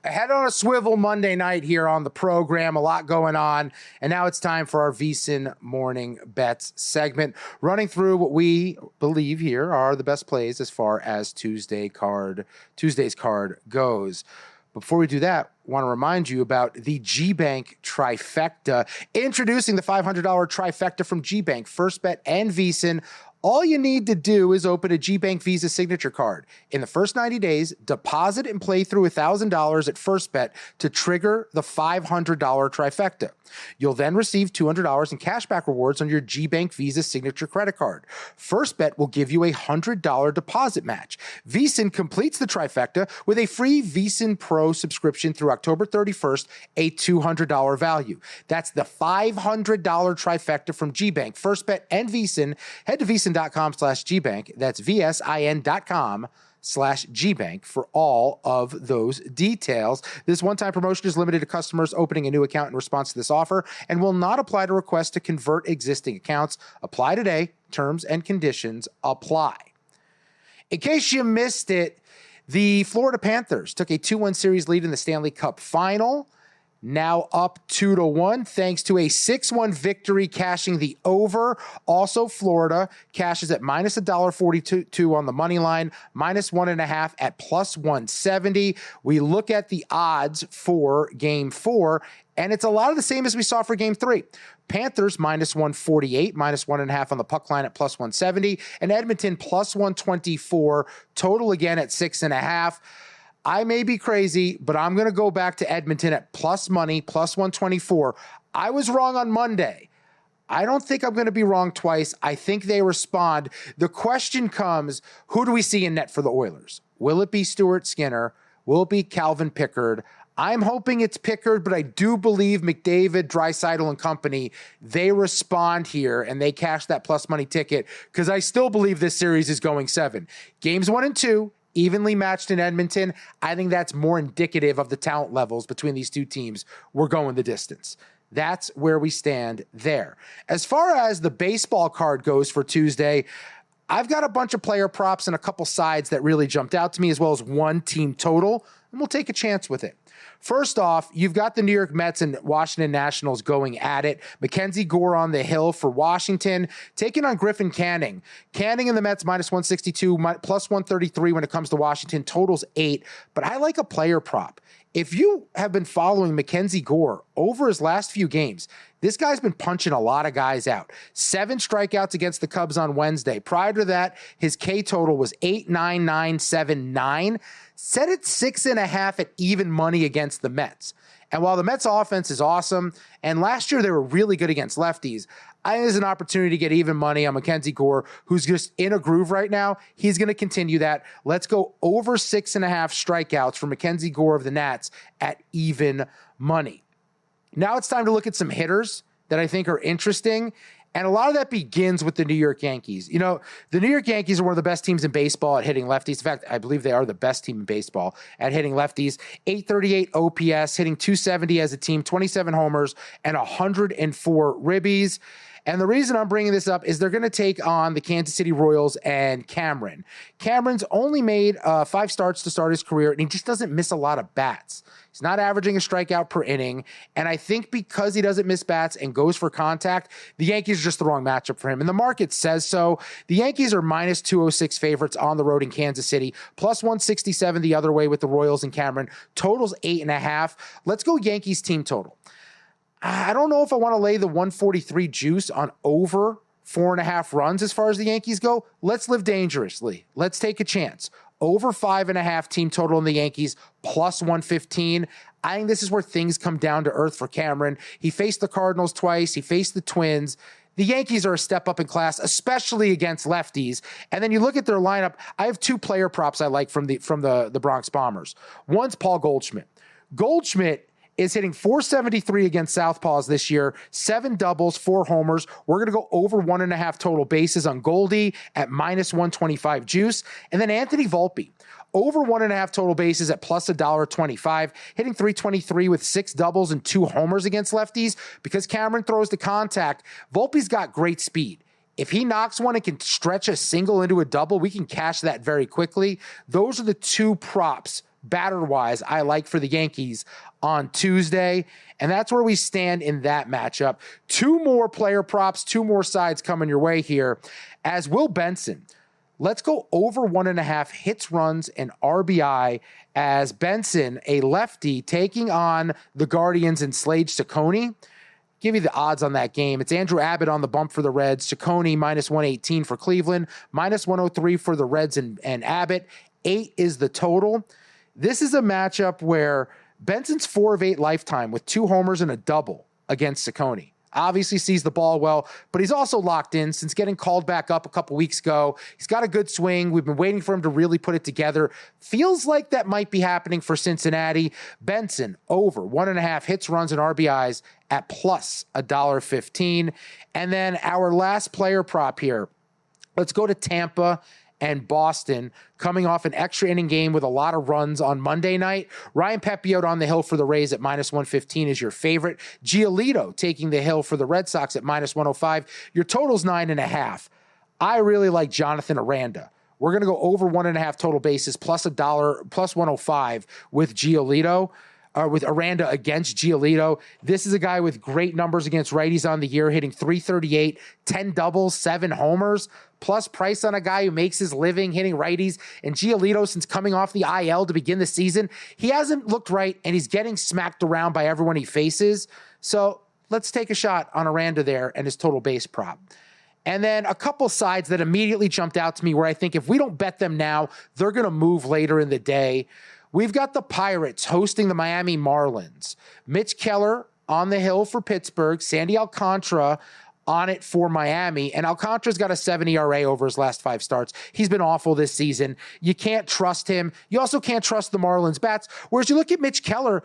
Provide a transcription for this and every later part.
Head on a swivel Monday night here on the program. A lot going on. And now it's time for our VSiN Morning Bets segment, running through what we believe here are the best plays as far as Tuesday's card goes. Before we do that, I want to remind you about the GBank trifecta. Introducing the $500 trifecta from GBank, First Bet, and VSiN. All you need to do is open a GBank Visa signature card. In the first 90 days, deposit and play through $1,000 at First Bet to trigger the $500 trifecta. You'll then receive $200 in cashback rewards on your GBank Visa signature credit card. First Bet will give you a $100 deposit match. VSiN completes the trifecta with a free VSiN Pro subscription through October 31st, a $200 value. That's the $500 trifecta from GBank, First Bet, and VSiN. Head to VSiN.com/GBank. That's VSIN.com/GBank for all of those details. This one-time promotion is limited to customers opening a new account in response to this offer and will not apply to requests to convert existing accounts. Apply today. Terms and conditions apply. In case you missed it, the Florida Panthers took a 2-1 series lead in the Stanley Cup final. Now up 2-1 thanks to a 6-1 victory, cashing the over. Also, Florida cashes at minus $1.42 on the money line, minus 1.5 at plus 170. We look at the odds for Game 4, and it's a lot of the same as we saw for Game 3. Panthers minus 148, minus 1.5 on the puck line at plus 170, and Edmonton plus 124. Total again at 6.5. I may be crazy, but I'm going to go back to Edmonton at plus money, plus 124. I was wrong on Monday. I don't think I'm going to be wrong twice. I think they respond. The question comes, who do we see in net for the Oilers? Will it be Stuart Skinner? Will it be Calvin Pickard? I'm hoping it's Pickard, but I do believe McDavid, Draisaitl, and company, they respond here and they cash that plus money ticket because I still believe this series is going 7. Games 1 and 2. Evenly matched in Edmonton. I think that's more indicative of the talent levels between these two teams. We're going the distance. That's where we stand there. As far as the baseball card goes for Tuesday, I've got a bunch of player props and a couple sides that really jumped out to me, as well as one team total, and we'll take a chance with it. First off, you've got the New York Mets and Washington Nationals going at it. Mackenzie Gore on the hill for Washington, taking on Griffin Canning. Canning and the Mets minus 162, plus 133 when it comes to Washington. Totals 8, but I like a player prop. If you have been following Mackenzie Gore over his last few games, this guy's been punching a lot of guys out. 7 strikeouts against the Cubs on Wednesday. Prior to that, his K total was 8.9979. Set it 6.5 at even money against the Mets. And while the Mets offense is awesome, and last year they were really good against lefties, I think there's an opportunity to get even money on Mackenzie Gore, who's just in a groove right now. He's going to continue that. Let's go over 6.5 strikeouts for Mackenzie Gore of the Nats at even money. Now it's time to look at some hitters that I think are interesting. And a lot of that begins with the New York Yankees. You know, the New York Yankees are one of the best teams in baseball at hitting lefties. In fact, I believe they are the best team in baseball at hitting lefties. 838 OPS, hitting 270 as a team, 27 homers, and 104 ribbies. And the reason I'm bringing this up is they're going to take on the Kansas City Royals and Cameron. Cameron's only made 5 starts to start his career, and he just doesn't miss a lot of bats. He's not averaging a strikeout per inning, and I think because he doesn't miss bats and goes for contact, the Yankees are just the wrong matchup for him, and the market says so. The Yankees are minus 206 favorites on the road in Kansas City, plus 167 the other way with the Royals and Cameron. Totals 8.5. Let's go Yankees team total. I don't know if I want to lay the 143 juice on over 4.5 runs as far as the Yankees go. Let's live dangerously. Let's take a chance. Over 5.5 team total in the Yankees, plus 115. I think this is where things come down to earth for Cameron. He faced the Cardinals twice. He faced the Twins. The Yankees are a step up in class, especially against lefties. And then you look at their lineup. I have 2 player props I like from the Bronx Bombers. One's Paul Goldschmidt. Goldschmidt is hitting .473 against Southpaws this year, 7 doubles, 4 homers. We're going to go over 1.5 total bases on Goldie at minus 125 juice. And then Anthony Volpe, over 1.5 total bases at plus $1.25, hitting .323 with 6 doubles and 2 homers against lefties. Because Cameron throws to contact, Volpe's got great speed. If he knocks one and can stretch a single into a double, we can cash that very quickly. Those are the 2 props batter-wise I like for the Yankees on Tuesday, and that's where we stand in that matchup. Two more player props, two more sides coming your way here. As Will Benson, let's go over 1.5 hits, runs, and RBI as Benson, a lefty, taking on the Guardians and Slade Ciccone. Give you the odds on that game. It's Andrew Abbott on the bump for the Reds, Ciccone minus 118 for Cleveland, minus 103 for the Reds and Abbott. 8 is the total. This is a matchup where Benson's 4 of 8 lifetime with 2 homers and a double against Ciccone. Obviously sees the ball well, but he's also locked in since getting called back up a couple weeks ago. He's got a good swing. We've been waiting for him to really put it together. Feels like that might be happening for Cincinnati. Benson over 1.5 hits, runs, and RBIs at plus $1.15. And then our last player prop here. Let's go to Tampa and Boston, coming off an extra inning game with a lot of runs on Monday night. Ryan Pepiot on the hill for the Rays at minus 115 is your favorite. Giolito taking the hill for the Red Sox at minus 105. Your total's 9.5. I really like Jonathan Aranda. We're going to go over 1.5 total bases plus $1, plus 105 with Giolito. With Aranda against Giolito. This is a guy with great numbers against righties on the year, hitting 338, 10 doubles, 7 homers, plus price on a guy who makes his living hitting righties. And Giolito, since coming off the IL to begin the season, he hasn't looked right, and he's getting smacked around by everyone he faces. So let's take a shot on Aranda there and his total base prop. And then a couple sides that immediately jumped out to me where I think if we don't bet them now, they're going to move later in the day. We've got the Pirates hosting the Miami Marlins. Mitch Keller on the hill for Pittsburgh. Sandy Alcantara on it for Miami. And Alcantara's got a 7 ERA over his last 5 starts. He's been awful this season. You can't trust him. You also can't trust the Marlins bats. Whereas you look at Mitch Keller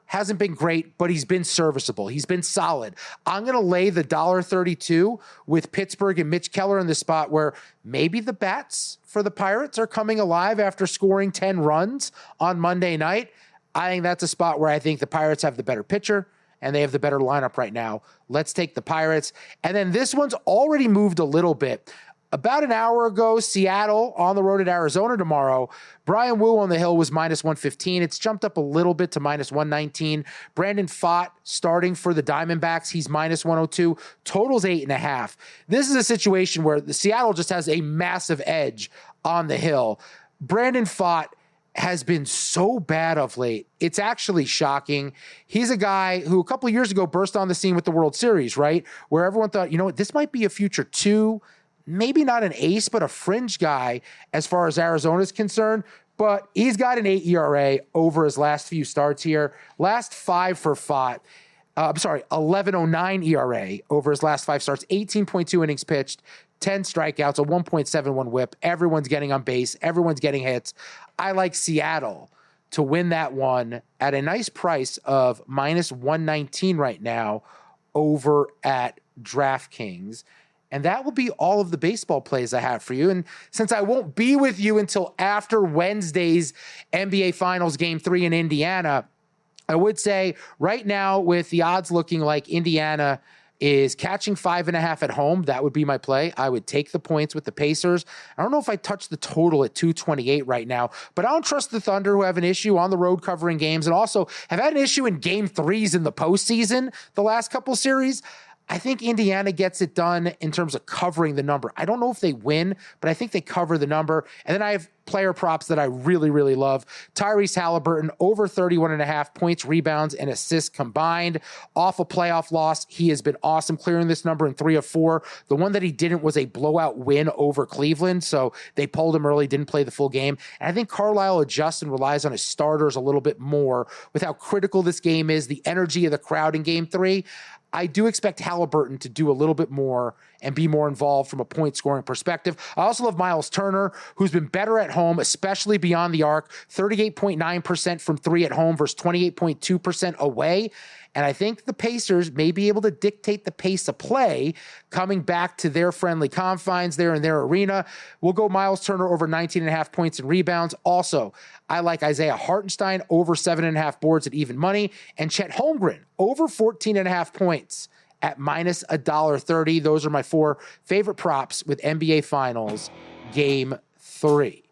hasn't been great, but he's been serviceable. He's been solid. I'm going to lay the $1.32 with Pittsburgh and Mitch Keller in the spot where maybe the bats for the Pirates are coming alive after scoring 10 runs on Monday night. I think that's a spot where I think the Pirates have the better pitcher and they have the better lineup right now. Let's take the Pirates. And then this one's already moved a little bit. About an hour ago, Seattle on the road at Arizona tomorrow. Brian Wu on the hill was minus 115. It's jumped up a little bit to minus 119. Brandon Pfaadt starting for the Diamondbacks. He's minus 102. Total's 8.5. This is a situation where the Seattle just has a massive edge on the hill. Brandon Pfaadt has been so bad of late. It's actually shocking. He's a guy who a couple of years ago burst on the scene with the World Series, right? Where everyone thought, you know what, this might be a future 2, maybe not an ace, but a fringe guy as far as Arizona is concerned. But he's got an 8 ERA over his last few starts here. Last 5 for Pfaadt. 11.09 ERA over his last 5 starts, 18.2 innings pitched, 10 strikeouts, a 1.71 whip. Everyone's getting on base. Everyone's getting hits. I like Seattle to win that one at a nice price of minus 119 right now over at DraftKings. And that will be all of the baseball plays I have for you. And since I won't be with you until after Wednesday's NBA Finals Game 3 in Indiana, I would say right now with the odds looking like Indiana is catching 5.5 at home, that would be my play. I would take the points with the Pacers. I don't know if I touch the total at 228 right now, but I don't trust the Thunder, who have an issue on the road covering games and also have had an issue in game 3s in the postseason the last couple series. I think Indiana gets it done in terms of covering the number. I don't know if they win, but I think they cover the number. And then I have player props that I really, really love. Tyrese Halliburton, over 31.5 points, rebounds, and assists combined. Off a playoff loss, he has been awesome, clearing this number in 3 of 4. The one that he didn't was a blowout win over Cleveland, so they pulled him early, didn't play the full game. And I think Carlisle adjusts and relies on his starters a little bit more with how critical this game is, the energy of the crowd in game 3. I do expect Halliburton to do a little bit more and be more involved from a point scoring perspective. I also love Miles Turner, who's been better at home, especially beyond the arc, 38.9% from 3 at home versus 28.2% away. And I think the Pacers may be able to dictate the pace of play coming back to their friendly confines there in their arena. We'll go Miles Turner over 19.5 points and rebounds. Also, I like Isaiah Hartenstein over 7.5 boards at even money, and Chet Holmgren over 14.5 points at minus $1.30. Those are my 4 favorite props with NBA Finals Game 3.